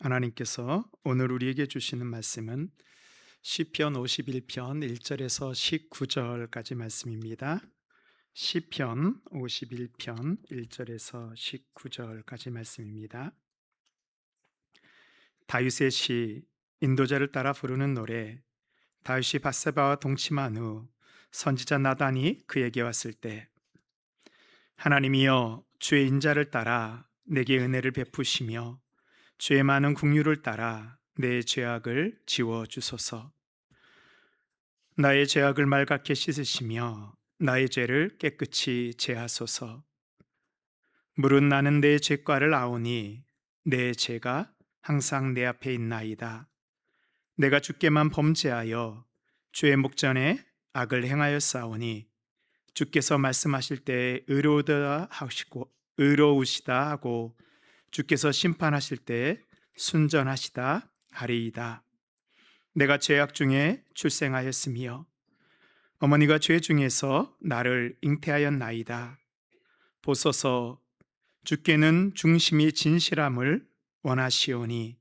하나님께서 오늘 우리에게 주시는 말씀은 시편 51편 1절에서 19절까지 말씀입니다. 시편 51편 1절에서 19절까지 말씀입니다. 다윗의 시, 인도자를 따라 부르는 노래. 다윗이 밧세바와 동침한 후 선지자 나단이 그에게 왔을 때, 하나님이여 주의 인자를 따라 내게 은혜를 베푸시며 주의 많은 긍휼을 따라 내 죄악을 지워 주소서. 나의 죄악을 맑게 씻으시며 나의 죄를 깨끗이 제하소서. 물은 나는 내 죄과를 아오니 내 죄가 항상 내 앞에 있나이다. 내가 주께만 범죄하여 주의 목전에 악을 행하였사오니 주께서 말씀하실 때 의로우시다 하고 주께서 심판하실 때 순전하시다 하리이다. 내가 죄악 중에 출생하였으며 어머니가 죄 중에서 나를 잉태하였나이다. 보소서, 주께는 중심이 진실함을 원하시오니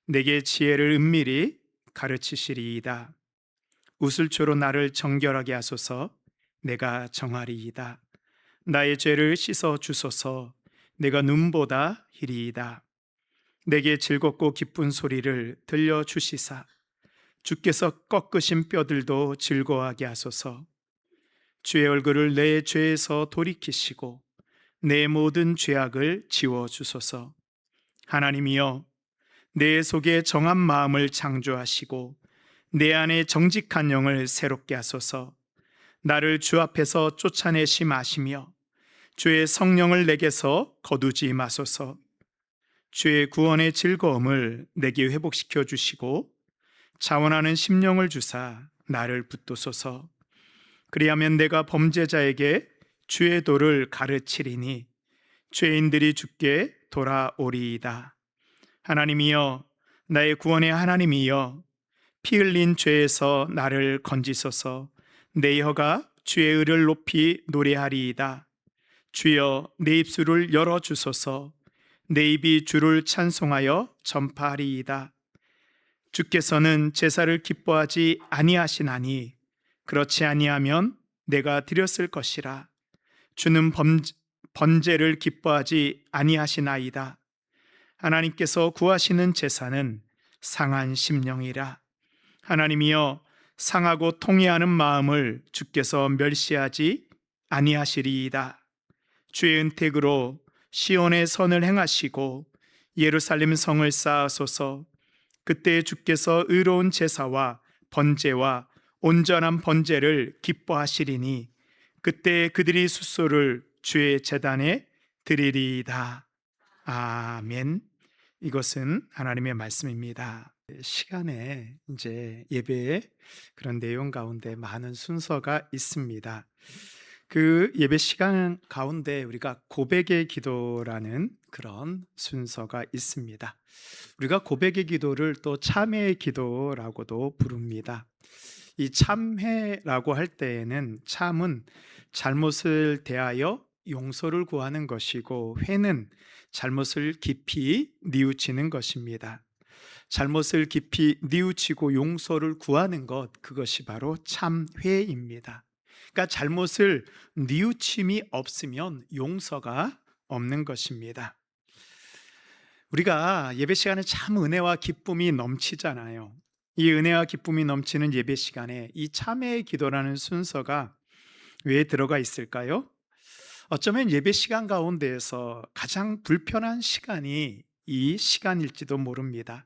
내게 지혜를 은밀히 가르치시리이다. 우슬초로 나를 정결하게 하소서. 내가 정하리이다. 나의 죄를 씻어 주소서. 내가 눈보다 희리이다. 내게 즐겁고 기쁜 소리를 들려주시사 주께서 꺾으신 뼈들도 즐거워하게 하소서. 주의 얼굴을 내 죄에서 돌이키시고 내 모든 죄악을 지워주소서. 하나님이여, 내 속에 정한 마음을 창조하시고 내 안에 정직한 영을 새롭게 하소서. 나를 주 앞에서 쫓아내시 마시며 주의 성령을 내게서 거두지 마소서. 주의 구원의 즐거움을 내게 회복시켜 주시고 자원하는 심령을 주사 나를 붙도소서. 그리하면 내가 범죄자에게 주의 도를 가르치리니 죄인들이 주께 돌아오리이다. 하나님이여, 나의 구원의 하나님이여, 피 흘린 죄에서 나를 건지소서. 내 혀가 주의 의를 높이 노래하리이다. 주여, 내 입술을 열어주소서. 내 입이 주를 찬송하여 전파하리이다. 주께서는 제사를 기뻐하지 아니하시나니 그렇지 아니하면 내가 드렸을 것이라. 주는 번제를 기뻐하지 아니하시나이다. 하나님께서 구하시는 제사는 상한 심령이라. 하나님이여, 상하고 통회하는 마음을 주께서 멸시하지 아니하시리이다. 주의 은택으로 시온의 선을 행하시고 예루살렘 성을 쌓으소서. 그때 주께서 의로운 제사와 번제와 온전한 번제를 기뻐하시리니 그때 그들이 숫소를 주의 제단에 드리리이다. 아멘. 이것은 하나님의 말씀입니다. 시간에 이제 예배의 그런 내용 가운데 많은 순서가 있습니다. 그 예배 시간 가운데 우리가 고백의 기도라는 그런 순서가 있습니다. 우리가 고백의 기도를 또 참회의 기도라고도 부릅니다. 이 참회라고 할 때에는 참은 잘못을 대하여 용서를 구하는 것이고, 회는 잘못을 깊이 뉘우치는 것입니다. 잘못을 깊이 뉘우치고 용서를 구하는 것, 그것이 바로 참회입니다. 그러니까 잘못을 뉘우침이 없으면 용서가 없는 것입니다. 우리가 예배 시간에 참 은혜와 기쁨이 넘치잖아요. 이 은혜와 기쁨이 넘치는 예배 시간에 이 참회의 기도라는 순서가 왜 들어가 있을까요? 어쩌면 예배 시간 가운데에서 가장 불편한 시간이 이 시간일지도 모릅니다.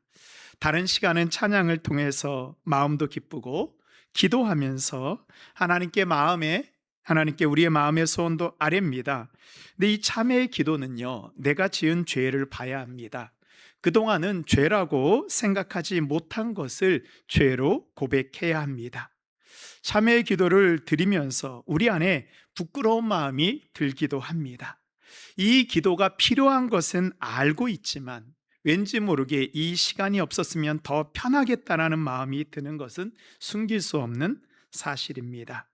다른 시간은 찬양을 통해서 마음도 기쁘고 기도하면서 하나님께 우리의 마음의 소원도 아뢰입니다. 근데 이 참회의 기도는요, 내가 지은 죄를 봐야 합니다. 그동안은 죄라고 생각하지 못한 것을 죄로 고백해야 합니다. 참회의 기도를 드리면서 우리 안에 부끄러운 마음이 들기도 합니다. 이 기도가 필요한 것은 알고 있지만 왠지 모르게 이 시간이 없었으면 더 편하겠다라는 마음이 드는 것은 숨길 수 없는 사실입니다.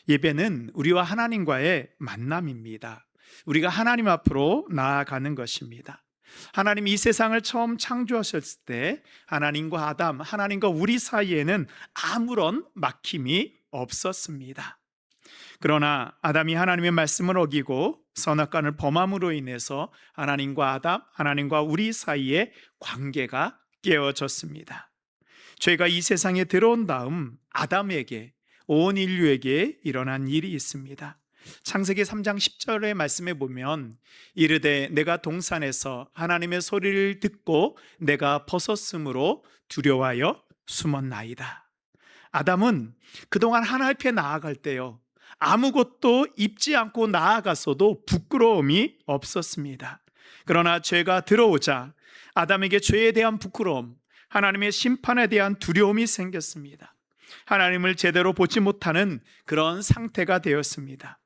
예배는 우리와 하나님과의 만남입니다. 우리가 하나님 앞으로 나아가는 것입니다. 하나님이 이 세상을 처음 창조하셨을 때 하나님과 아담, 하나님과 우리 사이에는 아무런 막힘이 없었습니다. 그러나 아담이 하나님의 말씀을 어기고 선악과를 범함으로 인해서 하나님과 아담, 하나님과 우리 사이의 관계가 깨어졌습니다. 죄가 이 세상에 들어온 다음 아담에게, 온 인류에게 일어난 일이 있습니다. 창세기 3장 10절의 말씀에 보면 이르되 내가 동산에서 하나님의 소리를 듣고 내가 벗었으므로 두려워하여 숨었나이다. 아담은 그동안 하나님 앞에 나아갈 때요, 아무것도 입지 않고 나아갔어도 부끄러움이 없었습니다. 그러나 죄가 들어오자 아담에게 죄에 대한 부끄러움, 하나님의 심판에 대한 두려움이 생겼습니다. 하나님을 제대로 보지 못하는 그런 상태가 되었습니다.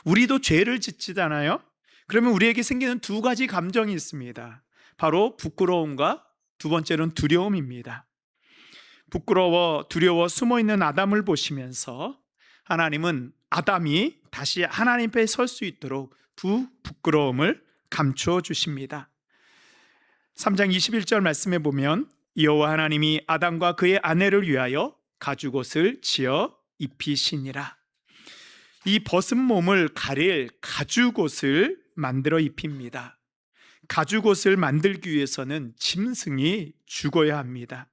우리도 죄를 짓잖아요. 그러면 우리에게 생기는 두 가지 감정이 있습니다. 바로 부끄러움과 두 번째는 두려움입니다. 부끄러워 두려워 숨어있는 아담을 보시면서 하나님은 아담이 다시 하나님 앞에 설 수 있도록 두 부끄러움을 감추어 주십니다. 3장 21절 말씀에 보면 여호와 하나님이 아담과 그의 아내를 위하여 가죽옷을 지어 입히시니라. 이 벗은 몸을 가릴 가죽옷을 만들어 입힙니다. 가죽옷을 만들기 위해서는 짐승이 죽어야 합니다.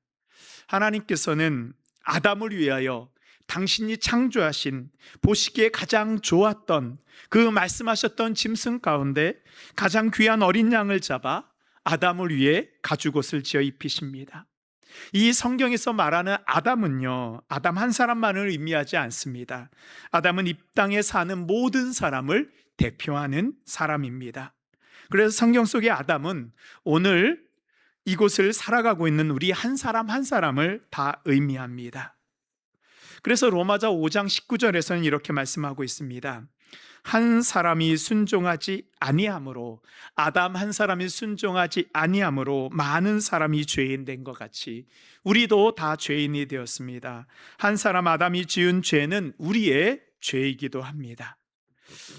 하나님께서는 아담을 위하여 당신이 창조하신 보시기에 가장 좋았던 그 말씀하셨던 짐승 가운데 가장 귀한 어린 양을 잡아 아담을 위해 가죽옷을 지어 입히십니다. 이 성경에서 말하는 아담은요, 아담 한 사람만을 의미하지 않습니다. 아담은 이 땅에 사는 모든 사람을 대표하는 사람입니다. 그래서 성경 속의 아담은 오늘 이곳을 살아가고 있는 우리 한 사람 한 사람을 다 의미합니다. 그래서 로마서 5장 19절에서는 이렇게 말씀하고 있습니다. 한 사람이 순종하지 아니함으로, 아담 한 사람이 순종하지 아니함으로 많은 사람이 죄인 된 것 같이 우리도 다 죄인이 되었습니다. 한 사람 아담이 지은 죄는 우리의 죄이기도 합니다.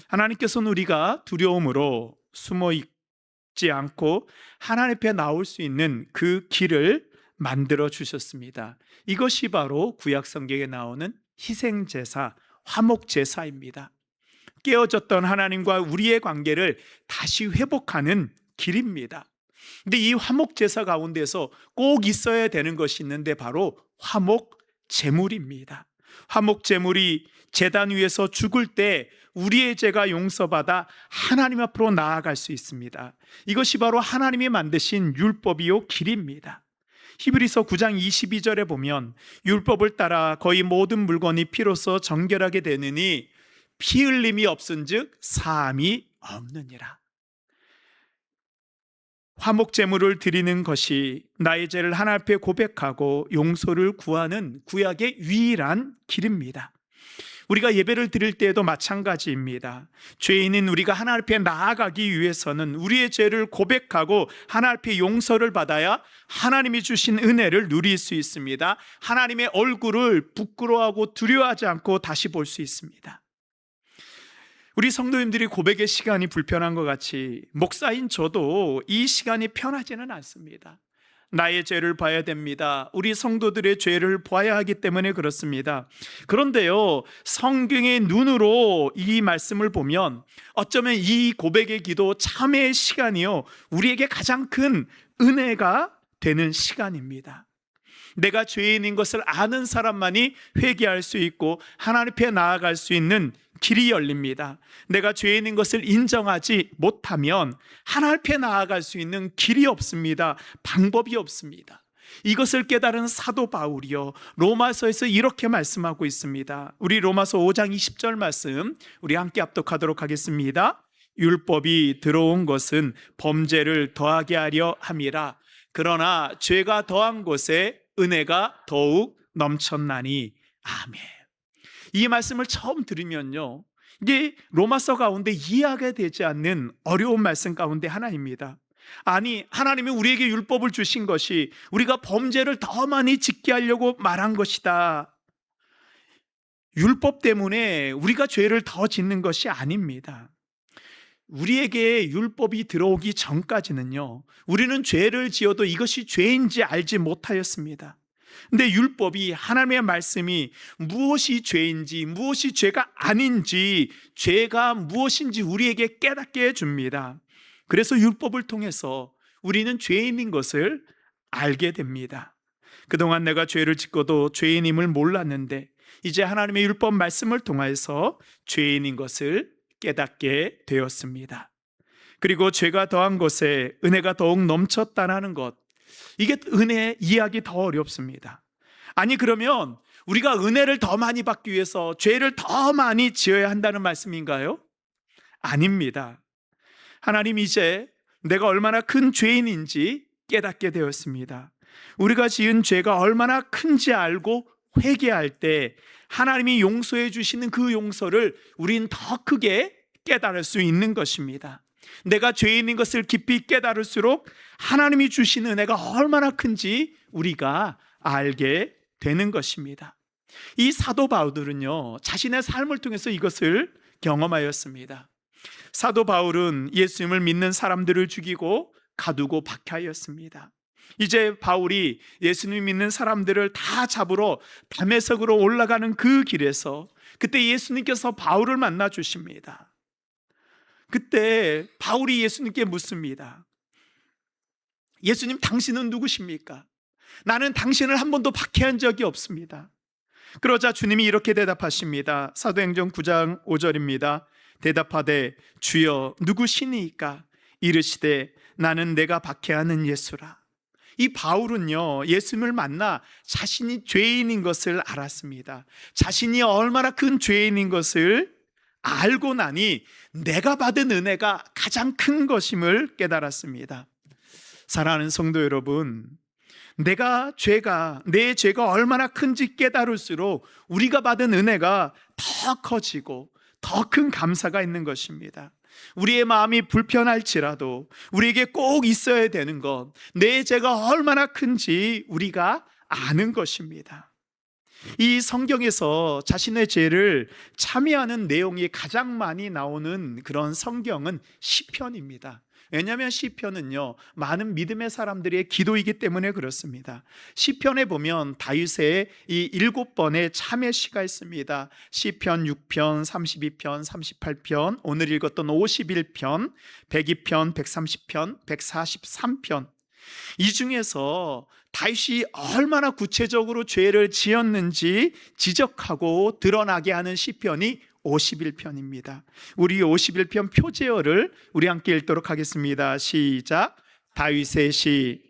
하나님께서는 우리가 두려움으로 숨어 있지 않고 하나님 앞에 나올 수 있는 그 길을 만들어 주셨습니다. 이것이 바로 구약 성경에 나오는 희생제사, 화목제사입니다. 깨어졌던 하나님과 우리의 관계를 다시 회복하는 길입니다. 근데 이 화목제사 가운데서 꼭 있어야 되는 것이 있는데 바로 화목제물입니다. 화목제물이 제단 위에서 죽을 때 우리의 죄가 용서받아 하나님 앞으로 나아갈 수 있습니다. 이것이 바로 하나님이 만드신 율법이요 길입니다. 히브리서 9장 22절에 보면 율법을 따라 거의 모든 물건이 피로써 정결하게 되느니 피 흘림이 없은즉 사함이 없느니라. 화목제물을 드리는 것이 나의 죄를 하나님 앞에 고백하고 용서를 구하는 구약의 유일한 길입니다. 우리가 예배를 드릴 때에도 마찬가지입니다. 죄인인 우리가 하나님 앞에 나아가기 위해서는 우리의 죄를 고백하고 하나님 앞에 용서를 받아야 하나님이 주신 은혜를 누릴 수 있습니다. 하나님의 얼굴을 부끄러워하고 두려워하지 않고 다시 볼 수 있습니다. 우리 성도님들이 고백의 시간이 불편한 것 같이 목사인 저도 이 시간이 편하지는 않습니다. 나의 죄를 봐야 됩니다. 우리 성도들의 죄를 봐야 하기 때문에 그렇습니다. 그런데요, 성경의 눈으로 이 말씀을 보면 어쩌면 이 고백의 기도, 참회의 시간이요, 우리에게 가장 큰 은혜가 되는 시간입니다. 내가 죄인인 것을 아는 사람만이 회개할 수 있고 하나님 앞에 나아갈 수 있는 길이 열립니다. 내가 죄인인 것을 인정하지 못하면 하나님 앞에 나아갈 수 있는 길이 없습니다. 방법이 없습니다. 이것을 깨달은 사도 바울이요, 로마서에서 이렇게 말씀하고 있습니다. 우리 로마서 5장 20절 말씀 우리 함께 합독하도록 하겠습니다. 율법이 들어온 것은 범죄를 더하게 하려 함이라. 그러나 죄가 더한 곳에 은혜가 더욱 넘쳤나니. 아멘. 이 말씀을 처음 들으면요, 이게 로마서 가운데 이해하게 되지 않는 어려운 말씀 가운데 하나입니다. 아니, 하나님이 우리에게 율법을 주신 것이 우리가 범죄를 더 많이 짓게 하려고 말한 것이다. 율법 때문에 우리가 죄를 더 짓는 것이 아닙니다. 우리에게 율법이 들어오기 전까지는요, 우리는 죄를 지어도 이것이 죄인지 알지 못하였습니다. 근데 율법이, 하나님의 말씀이 무엇이 죄인지 무엇이 죄가 아닌지, 죄가 무엇인지 우리에게 깨닫게 해줍니다. 그래서 율법을 통해서 우리는 죄인인 것을 알게 됩니다. 그동안 내가 죄를 짓고도 죄인임을 몰랐는데 이제 하나님의 율법 말씀을 통해서 죄인인 것을 깨닫게 되었습니다. 그리고 죄가 더한 것에 은혜가 더욱 넘쳤다는 것, 이게 은혜의 이해하기 더 어렵습니다. 아니, 그러면 우리가 은혜를 더 많이 받기 위해서 죄를 더 많이 지어야 한다는 말씀인가요? 아닙니다. 하나님 이제 내가 얼마나 큰 죄인인지 깨닫게 되었습니다. 우리가 지은 죄가 얼마나 큰지 알고 회개할 때 하나님이 용서해 주시는 그 용서를 우린 더 크게 깨달을 수 있는 것입니다. 내가 죄인인 것을 깊이 깨달을수록 하나님이 주신 은혜가 얼마나 큰지 우리가 알게 되는 것입니다. 이 사도 바울은요, 자신의 삶을 통해서 이것을 경험하였습니다. 사도 바울은 예수님을 믿는 사람들을 죽이고 가두고 박해하였습니다. 이제 바울이 예수님 믿는 사람들을 다 잡으러 다메섹으로 올라가는 그 길에서 그때 예수님께서 바울을 만나 주십니다. 그때 바울이 예수님께 묻습니다. 예수님, 당신은 누구십니까? 나는 당신을 한 번도 박해한 적이 없습니다. 그러자 주님이 이렇게 대답하십니다. 사도행전 9장 5절입니다. 대답하되 주여 누구시니까? 이르시되 나는 내가 박해하는 예수라. 이 바울은요, 예수님을 만나 자신이 죄인인 것을 알았습니다. 자신이 얼마나 큰 죄인인 것을 알고 나니 내가 받은 은혜가 가장 큰 것임을 깨달았습니다. 사랑하는 성도 여러분, 내 죄가 얼마나 큰지 깨달을수록 우리가 받은 은혜가 더 커지고 더 큰 감사가 있는 것입니다. 우리의 마음이 불편할지라도 우리에게 꼭 있어야 되는 것, 내 죄가 얼마나 큰지 우리가 아는 것입니다. 이 성경에서 자신의 죄를 참회하는 내용이 가장 많이 나오는 그런 성경은 시편입니다. 왜냐하면 시편은요, 많은 믿음의 사람들의 기도이기 때문에 그렇습니다. 시편에 보면 다윗의 이 7번의 참회 시가 있습니다. 시편 6편, 32편, 38편, 오늘 읽었던 51편, 102편, 130편, 143편. 이 중에서 다윗이 얼마나 구체적으로 죄를 지었는지 지적하고 드러나게 하는 시편이 51편입니다. 우리 51편 표제어를 우리 함께 읽도록 하겠습니다. 시작. 다윗의 시.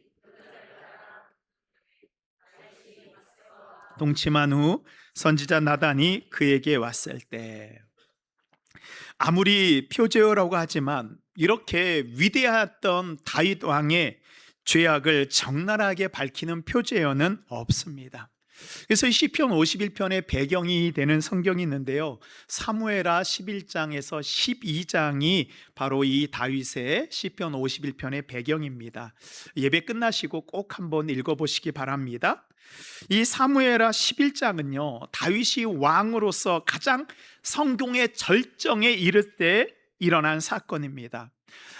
동침한 후 선지자 나단이 그에게 왔을 때. 아무리 표제어라고 하지만 이렇게 위대했던 다윗 왕의 죄악을 적나라하게 밝히는 표제어는 없습니다. 그래서 시편 51편의 배경이 되는 성경이 있는데요, 사무엘하 11장에서 12장이 바로 이 다윗의 시편 51편의 배경입니다. 예배 끝나시고 꼭 한번 읽어보시기 바랍니다. 이 사무엘하 11장은요, 다윗이 왕으로서 가장 성공의 절정에 이를 때 일어난 사건입니다.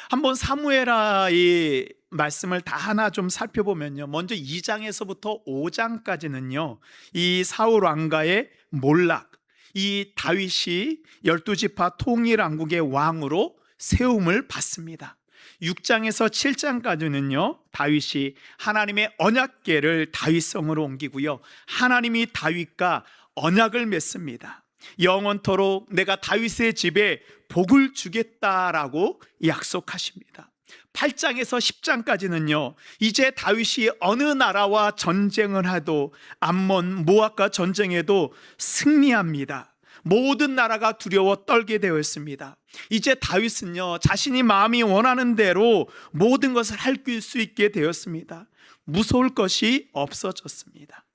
한번 사무엘하의 말씀을 다 하나 좀 살펴보면요, 먼저 2장에서부터 5장까지는요 이 사울 왕가의 몰락, 이 다윗이 12지파 통일왕국의 왕으로 세움을 받습니다. 6장에서 7장까지는요 다윗이 하나님의 언약궤를 다윗성으로 옮기고요, 하나님이 다윗과 언약을 맺습니다. 영원토록 내가 다윗의 집에 복을 주겠다라고 약속하십니다. 8장에서 10장까지는요 이제 다윗이 어느 나라와 전쟁을 해도, 암몬 모압과 전쟁에도 승리합니다. 모든 나라가 두려워 떨게 되어 있습니다. 이제 다윗은요 자신이 마음이 원하는 대로 모든 것을 할 수 있게 되었습니다. 무서울 것이 없어졌습니다.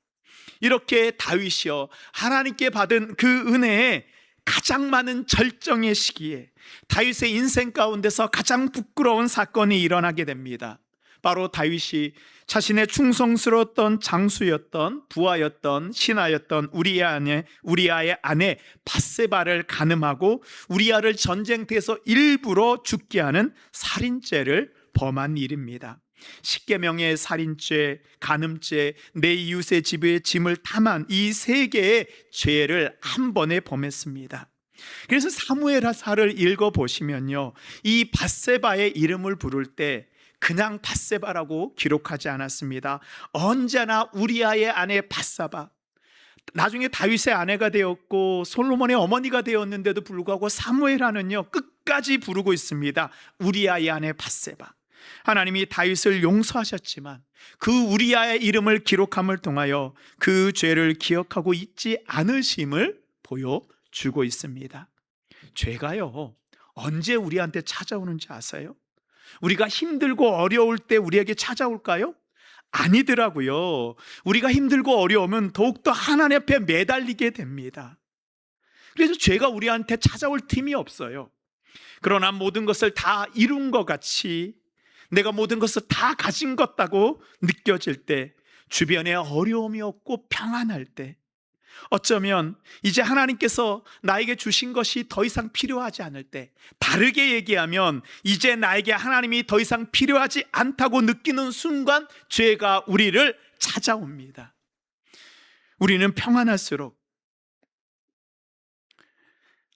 이렇게 다윗이요 하나님께 받은 그 은혜에 가장 많은 절정의 시기에 다윗의 인생 가운데서 가장 부끄러운 사건이 일어나게 됩니다. 바로 다윗이 자신의 충성스러웠던 장수였던 부하였던 신하였던 우리아의 아내 밧세바를 간음하고 우리아를 전쟁터에서 일부러 죽게 하는 살인죄를 범한 일입니다. 십계명의 살인죄, 간음죄, 내 이웃의 집에 짐을 탐한 이 세 개의 죄를 한 번에 범했습니다. 그래서 사무엘하사를 읽어보시면요, 이 밧세바의 이름을 부를 때 그냥 밧세바라고 기록하지 않았습니다. 언제나 우리아의 아내 밧세바, 나중에 다윗의 아내가 되었고 솔로몬의 어머니가 되었는데도 불구하고 사무엘하는요 끝까지 부르고 있습니다. 우리아의 아내 밧세바. 하나님이 다윗을 용서하셨지만 그 우리아의 이름을 기록함을 통하여 그 죄를 기억하고 잊지 않으심을 보여주고 있습니다. 죄가요 언제 우리한테 찾아오는지 아세요? 우리가 힘들고 어려울 때 우리에게 찾아올까요? 아니더라고요. 우리가 힘들고 어려우면 더욱더 하나님 앞에 매달리게 됩니다. 그래서 죄가 우리한테 찾아올 틈이 없어요. 그러나 모든 것을 다 이룬 것 같이 내가 모든 것을 다 가진 것 같다고 느껴질 때, 주변에 어려움이 없고 평안할 때, 어쩌면 이제 하나님께서 나에게 주신 것이 더 이상 필요하지 않을 때, 다르게 얘기하면 이제 나에게 하나님이 더 이상 필요하지 않다고 느끼는 순간 죄가 우리를 찾아옵니다. 우리는 평안할수록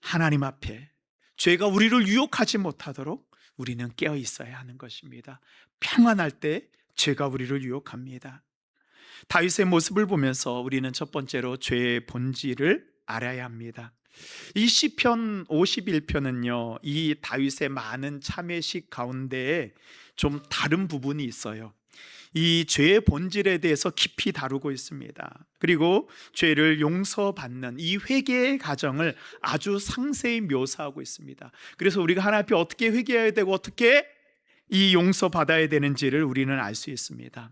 하나님 앞에 죄가 우리를 유혹하지 못하도록 우리는 깨어 있어야 하는 것입니다. 평안할 때 죄가 우리를 유혹합니다. 다윗의 모습을 보면서 우리는 첫 번째로 죄의 본질을 알아야 합니다. 이 시편 51편은요 이 다윗의 많은 참회식 가운데에 좀 다른 부분이 있어요. 이 죄의 본질에 대해서 깊이 다루고 있습니다. 그리고 죄를 용서받는 이 회개의 과정을 아주 상세히 묘사하고 있습니다. 그래서 우리가 하나님 앞에 어떻게 회개해야 되고 어떻게 이 용서받아야 되는지를 우리는 알 수 있습니다.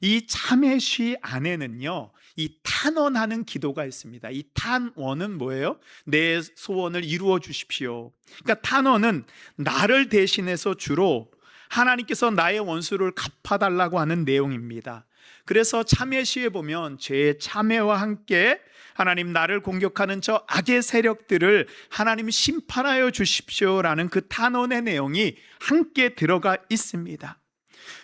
이 참회시 안에는요 이 탄원하는 기도가 있습니다. 이 탄원은 뭐예요? 내 소원을 이루어 주십시오. 그러니까 탄원은 나를 대신해서 주로 하나님께서 나의 원수를 갚아달라고 하는 내용입니다. 그래서 참회시에 보면 죄의 참회와 함께 하나님 나를 공격하는 저 악의 세력들을 하나님 심판하여 주십시오라는 그 탄원의 내용이 함께 들어가 있습니다.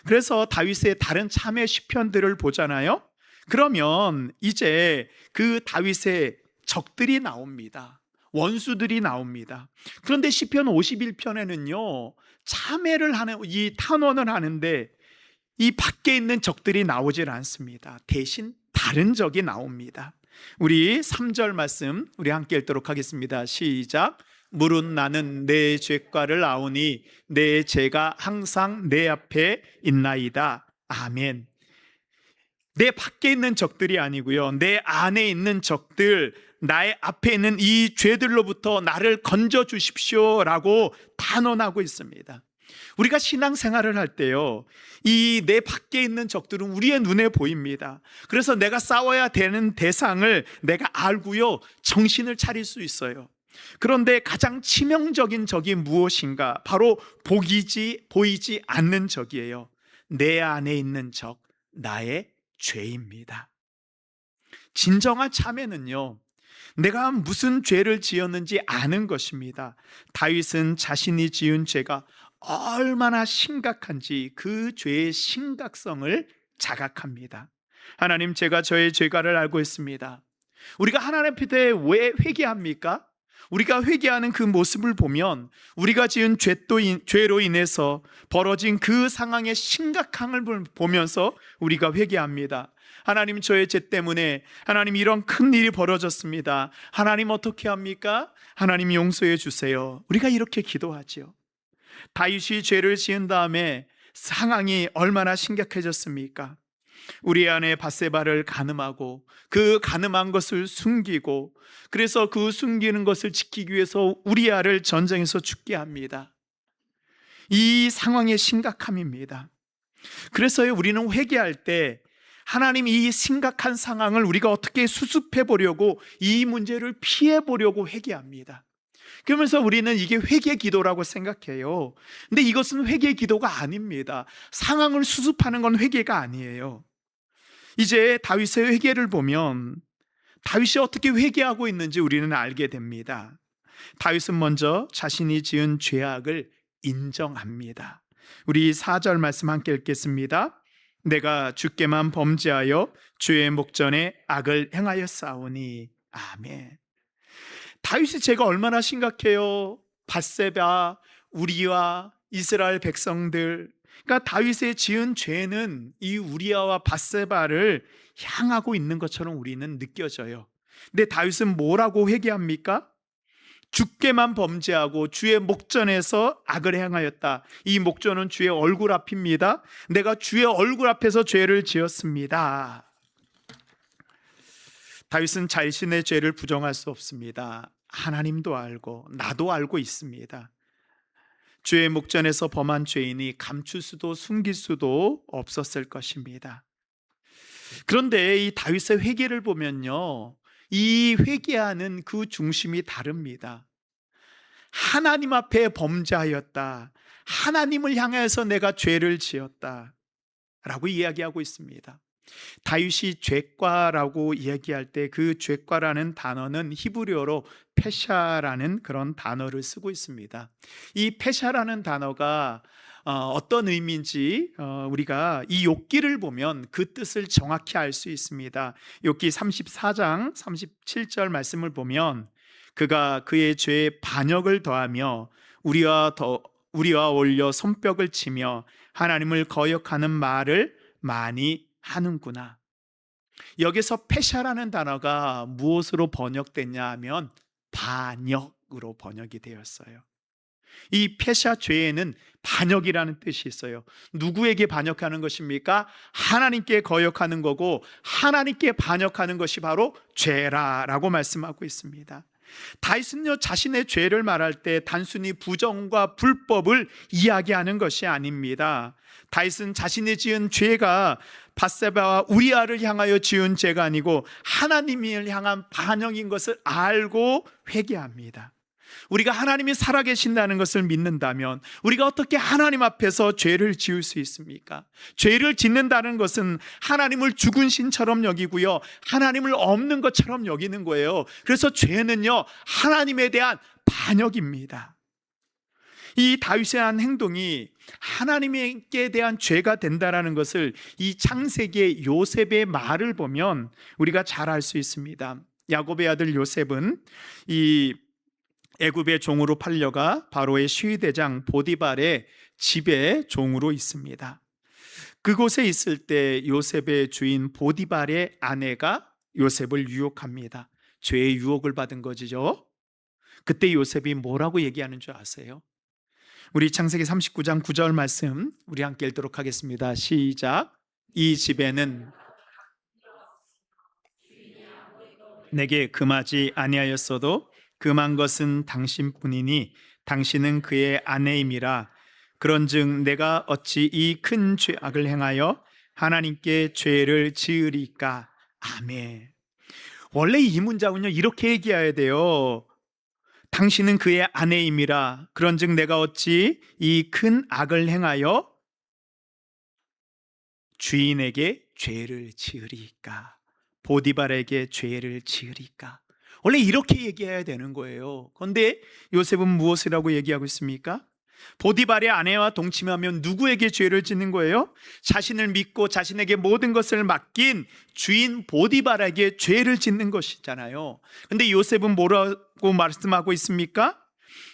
그래서 다윗의 다른 참회 시편들을 보잖아요. 그러면 이제 그 다윗의 적들이 나옵니다. 원수들이 나옵니다. 그런데 시편 51편에는요 참회를 하는 이 탄원을 하는데 이 밖에 있는 적들이 나오질 않습니다. 대신 다른 적이 나옵니다. 우리 3절 말씀 우리 함께 읽도록 하겠습니다. 시작. 무릇 나는 내 죄과를 아오니 내 죄가 항상 내 앞에 있나이다. 아멘. 내 밖에 있는 적들이 아니고요 내 안에 있는 적들, 나의 앞에 있는 이 죄들로부터 나를 건져 주십시오라고 단언하고 있습니다. 우리가 신앙생활을 할 때요 이 내 밖에 있는 적들은 우리의 눈에 보입니다. 그래서 내가 싸워야 되는 대상을 내가 알고요 정신을 차릴 수 있어요. 그런데 가장 치명적인 적이 무엇인가? 바로 보이지 않는 적이에요. 내 안에 있는 적, 나의 죄입니다. 진정한 참회는요 내가 무슨 죄를 지었는지 아는 것입니다. 다윗은 자신이 지은 죄가 얼마나 심각한지 그 죄의 심각성을 자각합니다. 하나님, 제가 저의 죄가를 알고 있습니다. 우리가 하나님 앞에 왜 회개합니까? 우리가 회개하는 그 모습을 보면 우리가 지은 죄로 인해서 벌어진 그 상황의 심각함을 보면서 우리가 회개합니다. 하나님, 저의 죄 때문에 하나님 이런 큰 일이 벌어졌습니다. 하나님 어떻게 합니까? 하나님 용서해 주세요. 우리가 이렇게 기도하죠. 다윗이 죄를 지은 다음에 상황이 얼마나 심각해졌습니까? 우리 아내 밧세바를 간음하고 그 간음한 것을 숨기고, 그래서 그 숨기는 것을 지키기 위해서 우리아를 전쟁에서 죽게 합니다. 이 상황의 심각함입니다. 그래서 우리는 회개할 때 하나님 이 심각한 상황을 우리가 어떻게 수습해 보려고, 이 문제를 피해 보려고 회개합니다. 그러면서 우리는 이게 회개 기도라고 생각해요. 근데 이것은 회개 기도가 아닙니다. 상황을 수습하는 건 회개가 아니에요. 이제 다윗의 회개를 보면 다윗이 어떻게 회개하고 있는지 우리는 알게 됩니다. 다윗은 먼저 자신이 지은 죄악을 인정합니다. 우리 4절 말씀 함께 읽겠습니다. 내가 주께만 범죄하여 주의 목전에 악을 행하였사오니. 아멘. 다윗의 죄가 얼마나 심각해요. 밧세바, 우리와 이스라엘 백성들, 그러니까 다윗의 지은 죄는 이 우리아와 밧세바를 향하고 있는 것처럼 우리는 느껴져요. 근데 다윗은 뭐라고 회개합니까? 주께만 범죄하고 주의 목전에서 악을 행하였다. 이 목전은 주의 얼굴 앞입니다. 내가 주의 얼굴 앞에서 죄를 지었습니다. 다윗은 자신의 죄를 부정할 수 없습니다. 하나님도 알고 나도 알고 있습니다. 주의 목전에서 범한 죄인이 감출 수도 숨길 수도 없었을 것입니다. 그런데 이 다윗의 회개를 보면요, 이 회개하는 그 중심이 다릅니다. 하나님 앞에 범죄하였다, 하나님을 향해서 내가 죄를 지었다 라고 이야기하고 있습니다. 다윗이 죄과라고 이야기할 때 그 죄과라는 단어는 히브리어로 페샤라는 그런 단어를 쓰고 있습니다. 이 페샤라는 단어가 어떤 의미인지 우리가 이 욥기를 보면 그 뜻을 정확히 알 수 있습니다. 욥기 34장 37절 말씀을 보면 그가 그의 죄에 반역을 더하며 우리와 올려 손뼉을 치며 하나님을 거역하는 말을 많이 하는구나. 여기서 페샤라는 단어가 무엇으로 번역됐냐 하면 반역으로 번역이 되었어요. 이 페샤 죄에는 반역이라는 뜻이 있어요. 누구에게 반역하는 것입니까? 하나님께 거역하는 거고 하나님께 반역하는 것이 바로 죄라라고 말씀하고 있습니다. 다윗은요, 자신의 죄를 말할 때 단순히 부정과 불법을 이야기하는 것이 아닙니다. 다윗은 자신이 지은 죄가 밧세바와 우리아를 향하여 지은 죄가 아니고 하나님을 향한 반역인 것을 알고 회개합니다. 우리가 하나님이 살아계신다는 것을 믿는다면 우리가 어떻게 하나님 앞에서 죄를 지을 수 있습니까? 죄를 짓는다는 것은 하나님을 죽은 신처럼 여기고요, 하나님을 없는 것처럼 여기는 거예요. 그래서 죄는요, 하나님에 대한 반역입니다. 이 다윗의 한 행동이 하나님께 대한 죄가 된다는 것을 이 창세기의 요셉의 말을 보면 우리가 잘 알 수 있습니다. 야곱의 아들 요셉은 이 애굽의 종으로 팔려가 바로의 시위대장 보디발의 집에 종으로 있습니다. 그곳에 있을 때 요셉의 주인 보디발의 아내가 요셉을 유혹합니다. 죄의 유혹을 받은 거죠. 그때 요셉이 뭐라고 얘기하는 줄 아세요? 우리 창세기 39장 9절 말씀 우리 함께 읽도록 하겠습니다. 시작. 이 집에는 내게 금하지 아니하였어도 금한 것은 당신뿐이니 당신은 그의 아내임이라. 그런즉 내가 어찌 이 큰 죄악을 행하여 하나님께 죄를 지으리까. 아멘. 원래 이 문장은요, 이렇게 얘기해야 돼요. 당신은 그의 아내임이라. 그런즉 내가 어찌 이 큰 악을 행하여 주인에게 죄를 지으리까. 보디발에게 죄를 지으리까. 원래 이렇게 얘기해야 되는 거예요. 그런데 요셉은 무엇이라고 얘기하고 있습니까? 보디발의 아내와 동침하면 누구에게 죄를 짓는 거예요? 자신을 믿고 자신에게 모든 것을 맡긴 주인 보디발에게 죄를 짓는 것이잖아요. 그런데 요셉은 뭐라고 말씀하고 있습니까?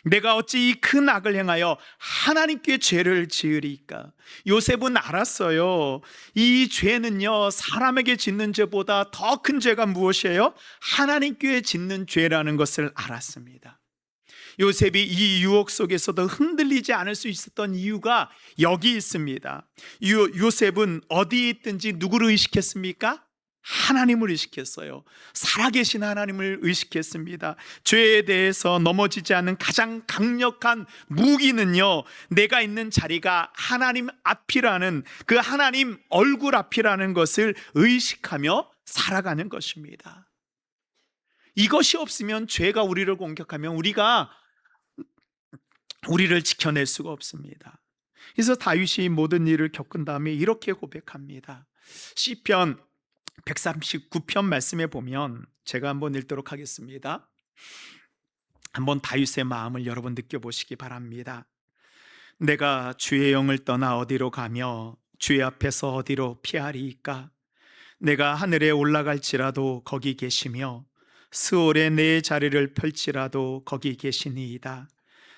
내가 어찌 이 큰 악을 행하여 하나님께 죄를 지으리까. 요셉은 알았어요. 이 죄는요, 사람에게 짓는 죄보다 더 큰 죄가 무엇이에요? 하나님께 짓는 죄라는 것을 알았습니다. 요셉이 이 유혹 속에서도 흔들리지 않을 수 있었던 이유가 여기 있습니다. 요셉은 어디에 있든지 누구를 의식했습니까? 하나님을 의식했어요. 살아계신 하나님을 의식했습니다. 죄에 대해서 넘어지지 않는 가장 강력한 무기는요, 내가 있는 자리가 하나님 앞이라는, 그 하나님 얼굴 앞이라는 것을 의식하며 살아가는 것입니다. 이것이 없으면, 죄가 우리를 공격하면 우리가 우리를 지켜낼 수가 없습니다. 그래서 다윗이 모든 일을 겪은 다음에 이렇게 고백합니다. 시편 139편 말씀에 보면, 제가 한번 읽도록 하겠습니다. 한번 다윗의 마음을 여러분 느껴보시기 바랍니다. 내가 주의 영을 떠나 어디로 가며 주의 앞에서 어디로 피하리이까? 내가 하늘에 올라갈지라도 거기 계시며 스올에 내 자리를 펼치라도 거기 계시니이다.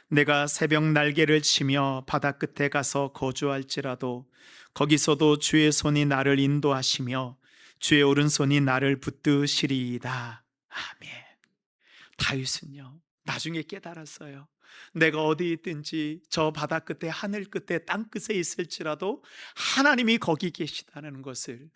내가 새벽 날개를 치며 바다 끝에 가서 거주할지라도 거기서도 주의 손이 나를 인도하시며 주의 오른손이 나를 붙드시리이다. 아멘. 다윗은요, 나중에 깨달았어요. 내가 어디 있든지 저 바다 끝에, 하늘 끝에, 땅 끝에 있을지라도 하나님이 거기 계시다는 것을,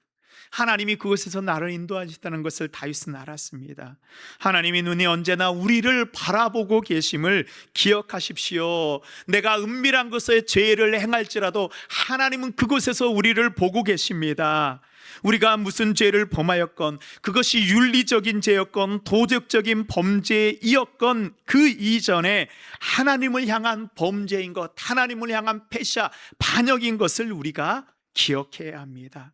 하나님이 그곳에서 나를 인도하시다는 것을 다윗은 알았습니다. 하나님의 눈이 언제나 우리를 바라보고 계심을 기억하십시오. 내가 은밀한 곳에 죄를 행할지라도 하나님은 그곳에서 우리를 보고 계십니다. 우리가 무슨 죄를 범하였건, 그것이 윤리적인 죄였건 도덕적인 범죄이었건 그 이전에 하나님을 향한 범죄인 것, 하나님을 향한 패샤, 반역인 것을 우리가 기억해야 합니다.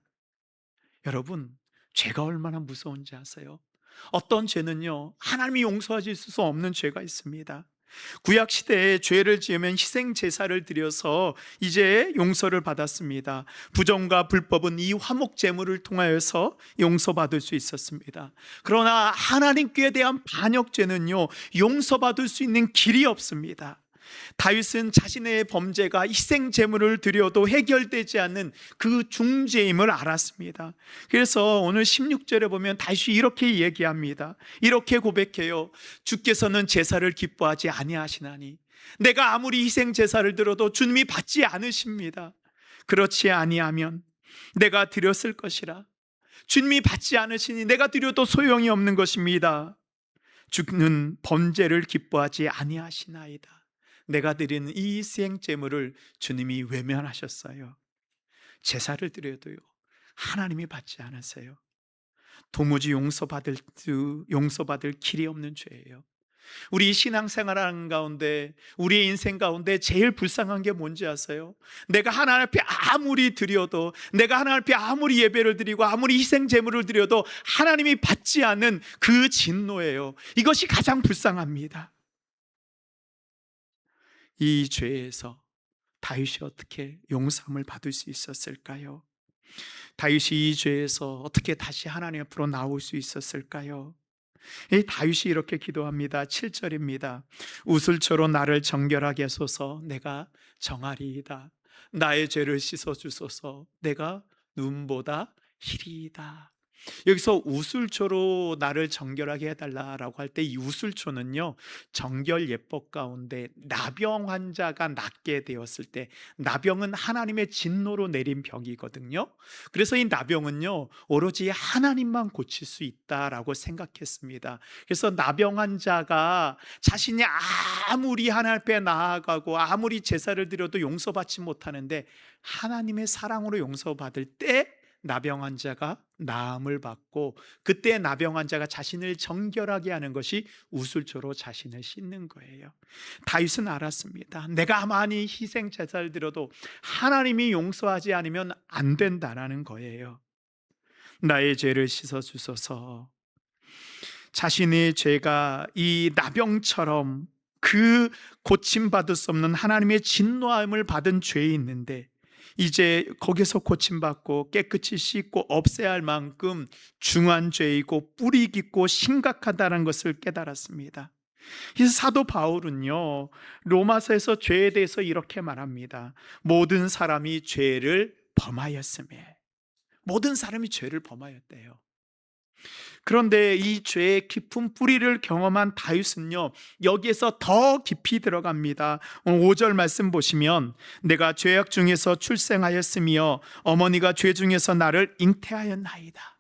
여러분, 죄가 얼마나 무서운지 아세요? 어떤 죄는요, 하나님이 용서하실 수 없는 죄가 있습니다. 구약 시대에 죄를 지으면 희생 제사를 드려서 이제 용서를 받았습니다. 부정과 불법은 이 화목 제물을 통하여서 용서받을 수 있었습니다. 그러나 하나님께 대한 반역죄는요, 용서받을 수 있는 길이 없습니다. 다윗은 자신의 범죄가 희생 제물을 드려도 해결되지 않는 그 중죄임을 알았습니다. 그래서 오늘 16절에 보면 다윗이 이렇게 얘기합니다. 이렇게 고백해요. 주께서는 제사를 기뻐하지 아니하시나니 내가 아무리 희생 제사를 드려도 주님이 받지 않으십니다. 그렇지 아니하면 내가 드렸을 것이라. 주님이 받지 않으시니 내가 드려도 소용이 없는 것입니다. 주는 범죄를 기뻐하지 아니하시나이다. 내가 드리는 이 희생 제물을 주님이 외면하셨어요. 제사를 드려도요, 하나님이 받지 않으세요. 도무지 용서받을 길이 없는 죄예요. 우리 신앙생활하는 가운데, 우리의 인생 가운데 제일 불쌍한 게 뭔지 아세요? 내가 하나님 앞에 아무리 드려도, 내가 하나님 앞에 아무리 예배를 드리고 아무리 희생 제물을 드려도 하나님이 받지 않는 그 진노예요. 이것이 가장 불쌍합니다. 이 죄에서 다윗이 어떻게 용서함을 받을 수 있었을까요? 다윗이 이 죄에서 어떻게 다시 하나님 앞으로 나올 수 있었을까요? 이 다윗이 이렇게 기도합니다. 7절입니다. 우슬초로 나를 정결하게 하소서. 내가 정하리이다. 나의 죄를 씻어주소서. 내가 눈보다 희리이다. 여기서 우슬초로 나를 정결하게 해달라라고 할 때, 이 우슬초는요, 정결 예법 가운데 나병 환자가 낫게 되었을 때, 나병은 하나님의 진노로 내린 병이거든요. 그래서 이 나병은요, 오로지 하나님만 고칠 수 있다라고 생각했습니다. 그래서 나병 환자가 자신이 아무리 하나님 앞에 나아가고 아무리 제사를 드려도 용서받지 못하는데 하나님의 사랑으로 용서받을 때 나병 환자가 나음을 받고, 그때 나병 환자가 자신을 정결하게 하는 것이 우슬초로 자신을 씻는 거예요. 다윗은 알았습니다. 내가 많이 희생 제사를 드려도 하나님이 용서하지 않으면 안 된다라는 거예요. 나의 죄를 씻어 주소서. 자신의 죄가 이 나병처럼 그 고침받을 수 없는 하나님의 진노함을 받은 죄에 있는데, 이제 거기서 고침받고 깨끗이 씻고 없애야 할 만큼 중한 죄이고 뿌리 깊고 심각하다는 것을 깨달았습니다. 그래서 사도 바울은요, 로마서에서 죄에 대해서 이렇게 말합니다. 모든 사람이 죄를 범하였음에, 모든 사람이 죄를 범하였대요. 그런데 이 죄의 깊은 뿌리를 경험한 다윗은요, 여기에서 더 깊이 들어갑니다. 5절 말씀 보시면, 내가 죄악 중에서 출생하였으며 어머니가 죄 중에서 나를 잉태하였나이다.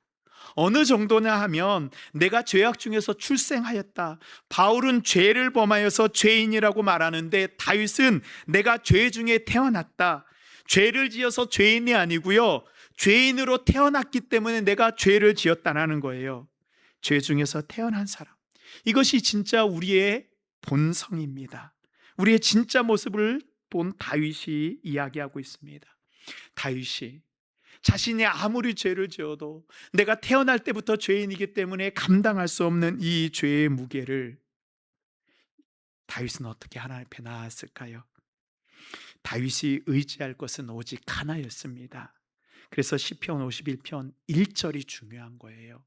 어느 정도냐 하면 내가 죄악 중에서 출생하였다. 바울은 죄를 범하여서 죄인이라고 말하는데, 다윗은 내가 죄 중에 태어났다. 죄를 지어서 죄인이 아니고요, 죄인으로 태어났기 때문에 내가 죄를 지었다는 거예요. 죄 중에서 태어난 사람, 이것이 진짜 우리의 본성입니다. 우리의 진짜 모습을 본 다윗이 이야기하고 있습니다. 다윗이 자신이 아무리 죄를 지어도 내가 태어날 때부터 죄인이기 때문에 감당할 수 없는 이 죄의 무게를 다윗은 어떻게 하나님 앞에 나았을까요? 다윗이 의지할 것은 오직 하나였습니다. 그래서 시편 51편 1절이 중요한 거예요.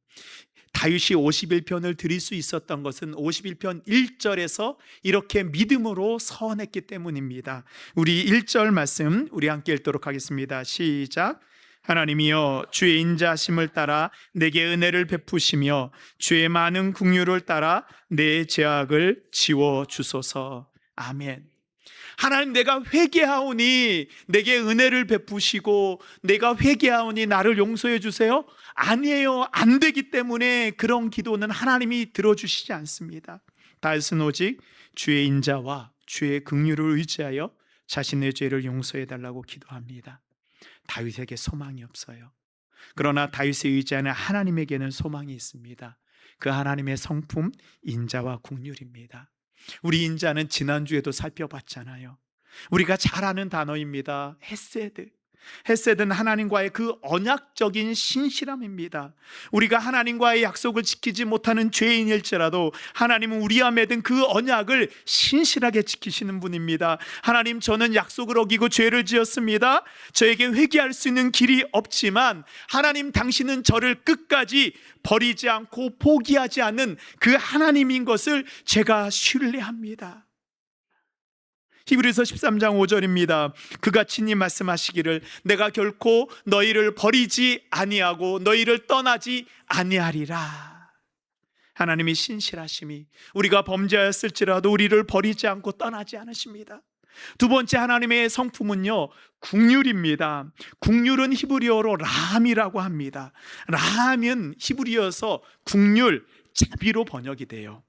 다윗이 51편을 드릴 수 있었던 것은 51편 1절에서 이렇게 믿음으로 서원했기 때문입니다. 우리 1절 말씀 우리 함께 읽도록 하겠습니다. 시작. 하나님이여 주의 인자하심을 따라 내게 은혜를 베푸시며 주의 많은 긍휼을 따라 내 죄악을 지워 주소서. 아멘. 하나님, 내가 회개하오니 내게 은혜를 베푸시고 내가 회개하오니 나를 용서해 주세요? 아니에요. 안 되기 때문에 그런 기도는 하나님이 들어주시지 않습니다. 다윗은 오직 주의 인자와 주의 긍휼을 의지하여 자신의 죄를 용서해 달라고 기도합니다. 다윗에게 소망이 없어요. 그러나 다윗의 의지하는 하나님에게는 소망이 있습니다. 그 하나님의 성품 인자와 긍휼입니다. 우리 인자는 지난주에도 살펴봤잖아요. 우리가 잘 아는 단어입니다. 헤세드. 헤세드는 하나님과의 그 언약적인 신실함입니다. 우리가 하나님과의 약속을 지키지 못하는 죄인일지라도 하나님은 우리와 맺은 그 언약을 신실하게 지키시는 분입니다. 하나님, 저는 약속을 어기고 죄를 지었습니다. 저에게 회개할 수 있는 길이 없지만 하나님, 당신은 저를 끝까지 버리지 않고 포기하지 않는 그 하나님인 것을 제가 신뢰합니다. 히브리서 13장 5절입니다. 그가 친히 말씀하시기를 내가 결코 너희를 버리지 아니하고 너희를 떠나지 아니하리라. 하나님이 신실하심이 우리가 범죄하였을지라도 우리를 버리지 않고 떠나지 않으십니다. 두 번째 하나님의 성품은요, 긍휼입니다. 긍휼은 히브리어로 라함이라고 합니다. 라함은 히브리어에서 긍휼, 자비로 번역이 돼요.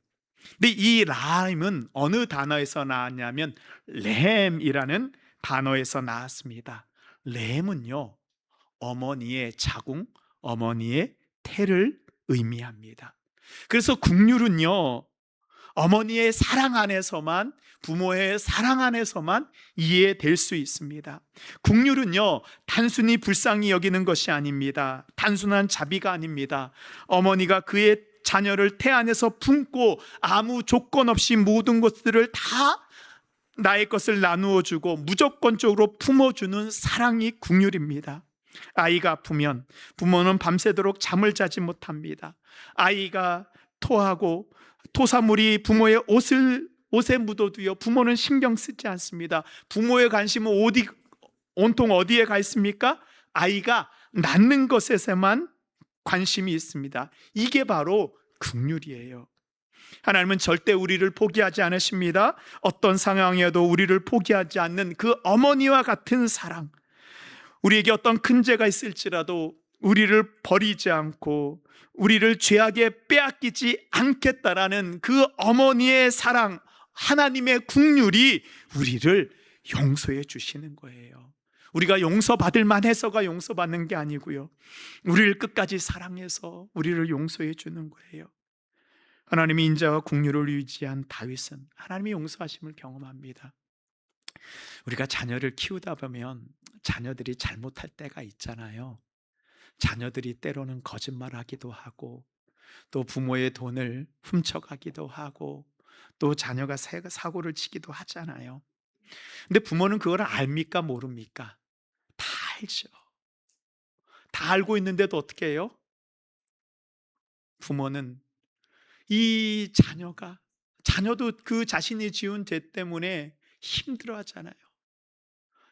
근데 이 라임은 어느 단어에서 나왔냐면 렘이라는 단어에서 나왔습니다. 렘은요, 어머니의 자궁, 어머니의 태를 의미합니다. 그래서 긍휼은요, 어머니의 사랑 안에서만, 부모의 사랑 안에서만 이해될 수 있습니다. 긍휼은요, 단순히 불쌍히 여기는 것이 아닙니다. 단순한 자비가 아닙니다. 어머니가 그의 자녀를 태 안에서 품고 아무 조건 없이 모든 것들을 다 나의 것을 나누어 주고 무조건적으로 품어주는 사랑이 긍휼입니다. 아이가 아프면 부모는 밤새도록 잠을 자지 못합니다. 아이가 토하고 토사물이 부모의 옷에 묻어도요, 부모는 신경 쓰지 않습니다. 부모의 관심은 온통 어디에 가 있습니까? 아이가 낳는 것에서만 관심이 있습니다. 이게 바로 긍휼이에요. 하나님은 절대 우리를 포기하지 않으십니다. 어떤 상황에도 우리를 포기하지 않는 그 어머니와 같은 사랑, 우리에게 어떤 큰 죄가 있을지라도 우리를 버리지 않고 우리를 죄악에 빼앗기지 않겠다라는 그 어머니의 사랑, 하나님의 긍휼이 우리를 용서해 주시는 거예요. 우리가 용서받을 만해서가 용서받는 게 아니고요, 우리를 끝까지 사랑해서 우리를 용서해 주는 거예요. 하나님의 인자와 긍휼을 유지한 다윗은 하나님의 용서하심을 경험합니다. 우리가 자녀를 키우다 보면 자녀들이 잘못할 때가 있잖아요. 자녀들이 때로는 거짓말하기도 하고 또 부모의 돈을 훔쳐가기도 하고 또 자녀가 사고를 치기도 하잖아요. 근데 부모는 그걸 압니까 모릅니까? 다 알죠. 다 알고 있는데도 어떻게 해요? 부모는 이 자녀도 그 자신이 지은 죄 때문에 힘들어 하잖아요.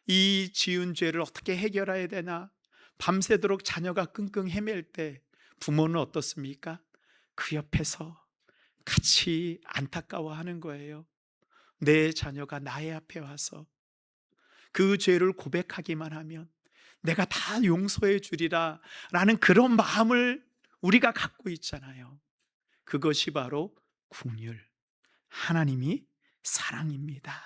이 지은 죄를 어떻게 해결해야 되나 밤새도록 자녀가 끙끙 헤맬 때 부모는 어떻습니까? 그 옆에서 같이 안타까워하는 거예요. 내 자녀가 나의 앞에 와서 그 죄를 고백하기만 하면 내가 다 용서해 주리라 라는 그런 마음을 우리가 갖고 있잖아요. 그것이 바로 긍휼, 하나님이 사랑입니다.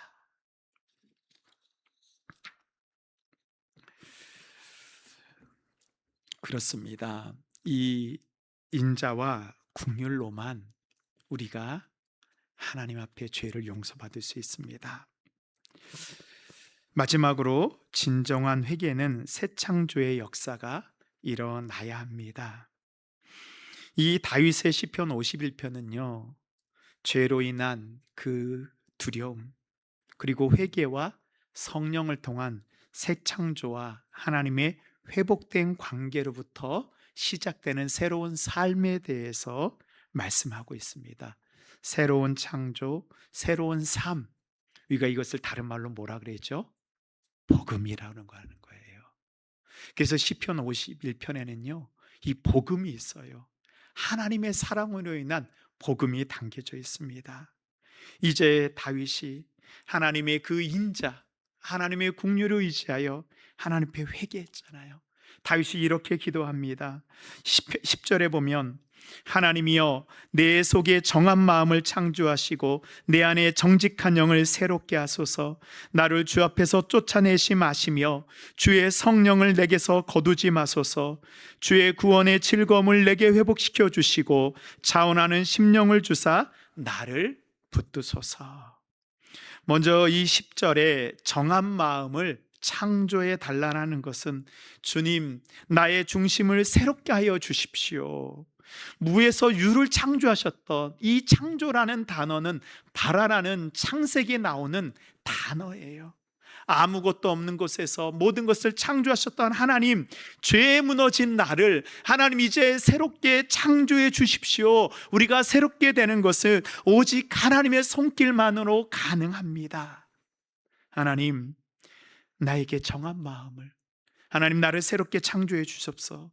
그렇습니다. 이 인자와 긍휼로만 우리가 하나님 앞에 죄를 용서받을 수 있습니다. 마지막으로 진정한 회개는 새 창조의 역사가 일어나야 합니다. 이 다윗의 시편 51편은요, 죄로 인한 그 두려움, 그리고 회개와 성령을 통한 새 창조와 하나님의 회복된 관계로부터 시작되는 새로운 삶에 대해서 말씀하고 있습니다. 새로운 창조, 새로운 삶. 우리가 이것을 다른 말로 뭐라 그러죠? 복음이라는 거 하는 거예요. 그래서 시편 51편에는요, 이 복음이 있어요. 하나님의 사랑으로 인한 복음이 담겨져 있습니다. 이제 다윗이 하나님의 그 인자, 하나님의 긍휼을 의지하여 하나님 앞에 회개했잖아요. 다윗이 이렇게 기도합니다. 10절에 보면 하나님이여 내 속에 정한 마음을 창조하시고 내 안에 정직한 영을 새롭게 하소서. 나를 주 앞에서 쫓아내시 마시며 주의 성령을 내게서 거두지 마소서. 주의 구원의 즐거움을 내게 회복시켜 주시고 자원하는 심령을 주사 나를 붙드소서. 먼저 이 10절에 정한 마음을 창조해 달라는 것은 주님 나의 중심을 새롭게 하여 주십시오. 무에서 유를 창조하셨던 이 창조라는 단어는 바라라는 창세기에 나오는 단어예요. 아무것도 없는 곳에서 모든 것을 창조하셨던 하나님, 죄에 무너진 나를 하나님 이제 새롭게 창조해 주십시오. 우리가 새롭게 되는 것은 오직 하나님의 손길만으로 가능합니다. 하나님, 나에게 정한 마음을, 하나님 나를 새롭게 창조해 주십시오.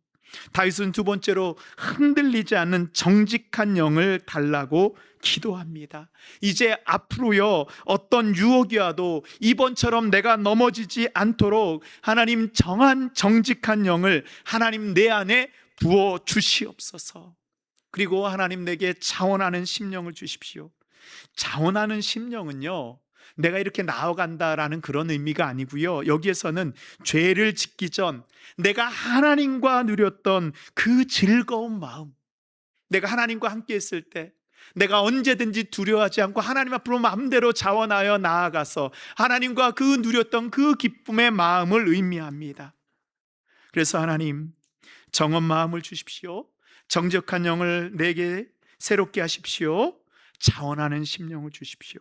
다윗은 두 번째로 흔들리지 않는 정직한 영을 달라고 기도합니다. 이제 앞으로요 어떤 유혹이 와도 이번처럼 내가 넘어지지 않도록 하나님 정직한 영을 하나님 내 안에 부어 주시옵소서. 그리고 하나님 내게 자원하는 심령을 주십시오. 자원하는 심령은요 내가 이렇게 나아간다라는 그런 의미가 아니고요, 여기에서는 죄를 짓기 전 내가 하나님과 누렸던 그 즐거운 마음, 내가 하나님과 함께 있을 때 내가 언제든지 두려워하지 않고 하나님 앞으로 마음대로 자원하여 나아가서 하나님과 그 누렸던 그 기쁨의 마음을 의미합니다. 그래서 하나님 정한 마음을 주십시오. 정직한 영을 내게 새롭게 하십시오. 자원하는 심령을 주십시오.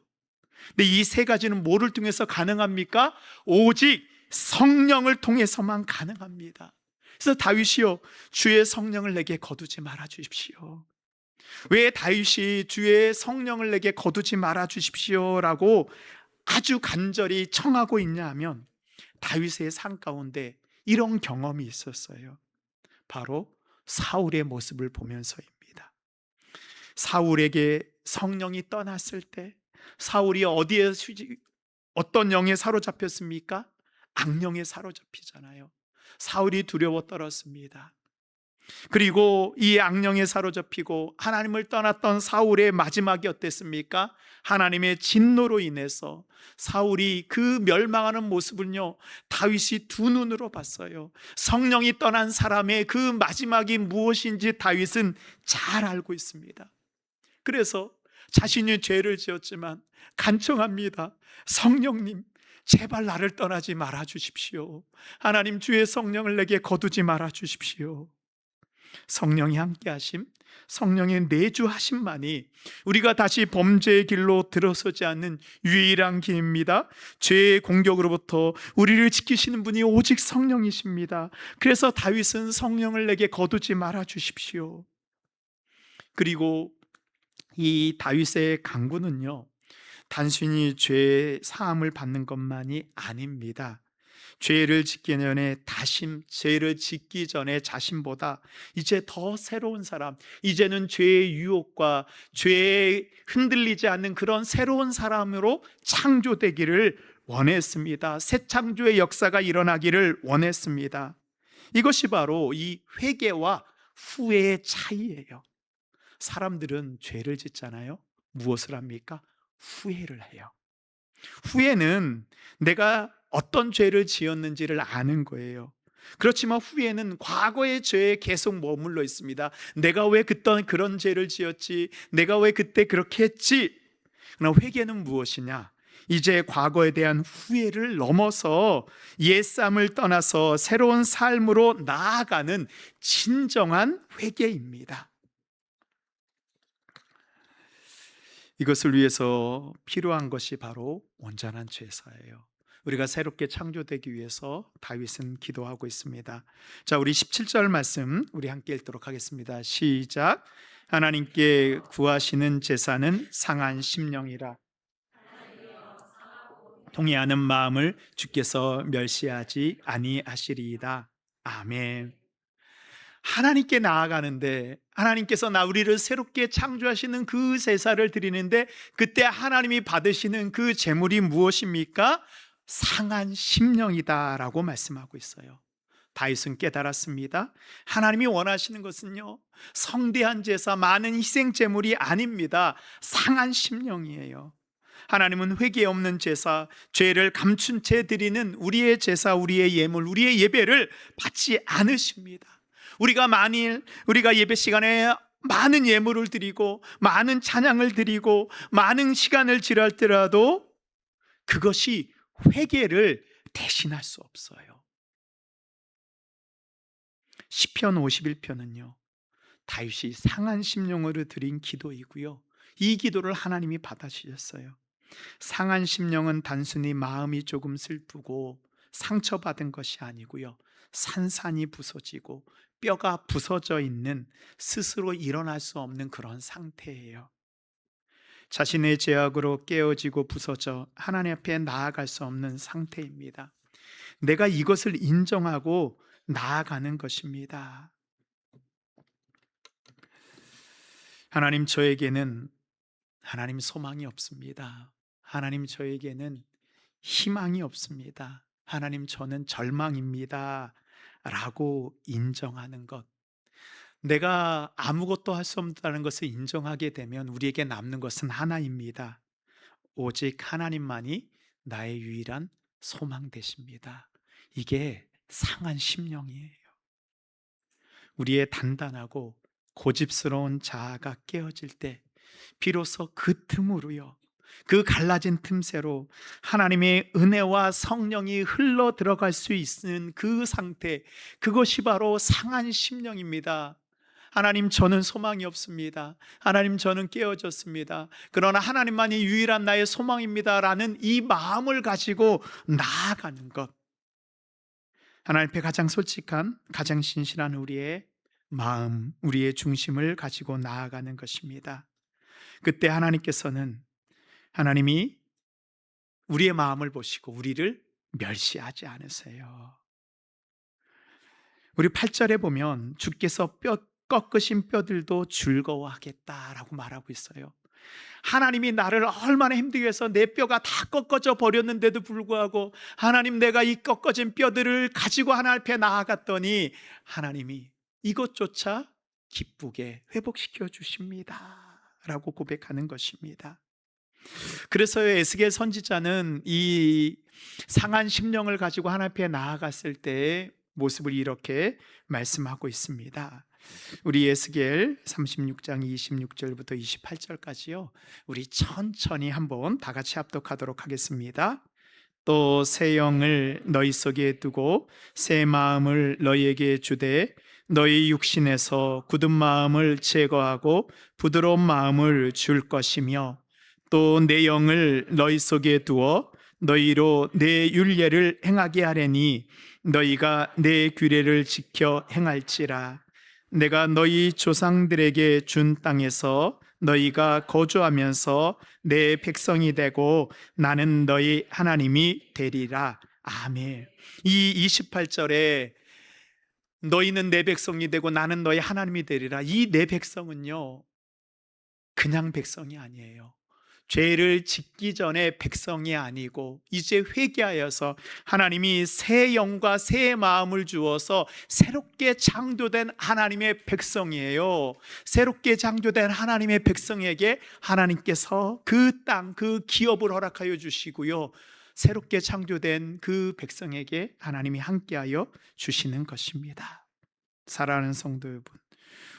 근데 이 세 가지는 뭐를 통해서 가능합니까? 오직 성령을 통해서만 가능합니다. 그래서 다윗이요 주의 성령을 내게 거두지 말아 주십시오. 왜 다윗이 주의 성령을 내게 거두지 말아 주십시오라고 아주 간절히 청하고 있냐 하면 다윗의 삶 가운데 이런 경험이 있었어요. 바로 사울의 모습을 보면서입니다. 사울에게 성령이 떠났을 때 사울이 어떤 영에 사로잡혔습니까? 악령에 사로잡히잖아요. 사울이 두려워 떨었습니다. 그리고 이 악령에 사로잡히고 하나님을 떠났던 사울의 마지막이 어땠습니까? 하나님의 진노로 인해서 사울이 그 멸망하는 모습을요 다윗이 두 눈으로 봤어요. 성령이 떠난 사람의 그 마지막이 무엇인지 다윗은 잘 알고 있습니다. 그래서 자신이 죄를 지었지만 간청합니다. 성령님 제발 나를 떠나지 말아 주십시오. 하나님 주의 성령을 내게 거두지 말아 주십시오. 성령이 함께 하심, 성령의 내주하심만이 우리가 다시 범죄의 길로 들어서지 않는 유일한 길입니다. 죄의 공격으로부터 우리를 지키시는 분이 오직 성령이십니다. 그래서 다윗은 성령을 내게 거두지 말아 주십시오. 그리고 이 다윗의 간구는요 단순히 죄 사함을 받는 것만이 아닙니다. 죄를 짓기 전에 죄를 짓기 전에 자신보다 이제 더 새로운 사람, 이제는 죄의 유혹과 죄에 흔들리지 않는 그런 새로운 사람으로 창조되기를 원했습니다. 새 창조의 역사가 일어나기를 원했습니다. 이것이 바로 이 회개와 후회의 차이예요. 사람들은 죄를 짓잖아요. 무엇을 합니까? 후회를 해요. 후회는 내가 어떤 죄를 지었는지를 아는 거예요. 그렇지만 후회는 과거의 죄에 계속 머물러 있습니다. 내가 왜 그때 그런 죄를 지었지? 내가 왜 그때 그렇게 했지? 그러나 회개는 무엇이냐? 이제 과거에 대한 후회를 넘어서 옛삶을 떠나서 새로운 삶으로 나아가는 진정한 회개입니다. 이것을 위해서 필요한 것이 바로 온전한 제사예요. 우리가 새롭게 창조되기 위해서 다윗은 기도하고 있습니다. 자, 우리 17절 말씀 우리 함께 읽도록 하겠습니다. 시작. 하나님께 구하시는 제사는 상한 심령이라 통회하는 마음을 주께서 멸시하지 아니하시리이다. 아멘. 하나님께 나아가는데 하나님께서 우리를 새롭게 창조하시는 그 제사를 드리는데 그때 하나님이 받으시는 그 제물이 무엇입니까? 상한 심령이다라고 말씀하고 있어요. 다윗은 깨달았습니다. 하나님이 원하시는 것은요, 성대한 제사, 많은 희생 제물이 아닙니다. 상한 심령이에요. 하나님은 회개 없는 제사, 죄를 감춘 채 드리는 우리의 제사, 우리의 예물, 우리의 예배를 받지 않으십니다. 우리가 예배 시간에 많은 예물을 드리고 많은 찬양을 드리고 많은 시간을 지랄더라도 그것이 회개를 대신할 수 없어요. 시편 51편은요 다윗이 상한 심령으로 드린 기도이고요, 이 기도를 하나님이 받아주셨어요. 상한 심령은 단순히 마음이 조금 슬프고 상처받은 것이 아니고요, 산산이 부서지고 뼈가 부서져 있는, 스스로 일어날 수 없는 그런 상태예요. 자신의 죄악으로 깨어지고 부서져 하나님 앞에 나아갈 수 없는 상태입니다. 내가 이것을 인정하고 나아가는 것입니다. 하나님, 저에게는 하나님 소망이 없습니다. 하나님, 저에게는 희망이 없습니다. 하나님, 저는 절망입니다 라고 인정하는 것, 내가 아무것도 할 수 없다는 것을 인정하게 되면 우리에게 남는 것은 하나입니다. 오직 하나님만이 나의 유일한 소망 되십니다. 이게 상한 심령이에요. 우리의 단단하고 고집스러운 자아가 깨어질 때 비로소 그 틈으로요, 그 갈라진 틈새로 하나님의 은혜와 성령이 흘러 들어갈 수 있는 그 상태, 그것이 바로 상한 심령입니다. 하나님, 저는 소망이 없습니다. 하나님, 저는 깨어졌습니다. 그러나 하나님만이 유일한 나의 소망입니다 라는 이 마음을 가지고 나아가는 것, 하나님 앞에 가장 솔직한, 가장 신실한 우리의 마음, 우리의 중심을 가지고 나아가는 것입니다. 그때 하나님이 우리의 마음을 보시고 우리를 멸시하지 않으세요. 우리 8절에 보면 주께서 꺾으신 뼈들도 즐거워하겠다라고 말하고 있어요. 하나님이 나를 얼마나 힘들게 해서 내 뼈가 다 꺾어져 버렸는데도 불구하고 하나님, 내가 이 꺾어진 뼈들을 가지고 하나님 앞에 나아갔더니 하나님이 이것조차 기쁘게 회복시켜 주십니다 라고 고백하는 것입니다. 그래서 에스겔 선지자는 이 상한 심령을 가지고 하나님 앞에 나아갔을 때의 모습을 이렇게 말씀하고 있습니다. 우리 에스겔 36장 26절부터 28절까지요 우리 천천히 한번 다 같이 합독하도록 하겠습니다. 또 새 영을 너희 속에 두고 새 마음을 너희에게 주되 너희 육신에서 굳은 마음을 제거하고 부드러운 마음을 줄 것이며 또 내 영을 너희 속에 두어 너희로 내 율례를 행하게 하려니 너희가 내 규례를 지켜 행할지라. 내가 너희 조상들에게 준 땅에서 너희가 거주하면서 내 백성이 되고 나는 너희 하나님이 되리라. 아멘. 이 28절에 너희는 내 백성이 되고 나는 너희 하나님이 되리라, 이 내 백성은요 그냥 백성이 아니에요. 죄를 짓기 전에 백성이 아니고 이제 회개하여서 하나님이 새 영과 새 마음을 주어서 새롭게 창조된 하나님의 백성이에요. 새롭게 창조된 하나님의 백성에게 하나님께서 그 땅, 그 기업을 허락하여 주시고요, 새롭게 창조된 그 백성에게 하나님이 함께하여 주시는 것입니다. 사랑하는 성도 여러분,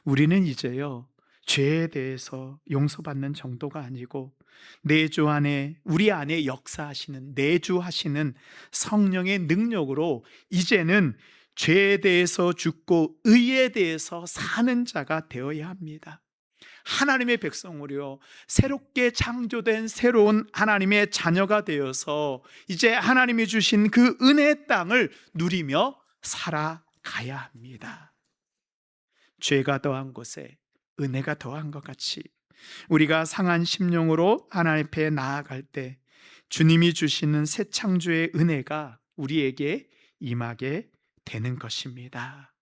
우리는 이제요 죄에 대해서 용서받는 정도가 아니고 내주 안에, 우리 안에 역사하시는, 내주하시는 성령의 능력으로 이제는 죄에 대해서 죽고 의에 대해서 사는 자가 되어야 합니다. 하나님의 백성으로 새롭게 창조된 새로운 하나님의 자녀가 되어서 이제 하나님이 주신 그 은혜의 땅을 누리며 살아가야 합니다. 죄가 더한 곳에 은혜가 더한 것 같이 우리가 상한 심령으로 하나님 앞에 나아갈 때 주님이 주시는 새 창조의 은혜가 우리에게 임하게 되는 것입니다.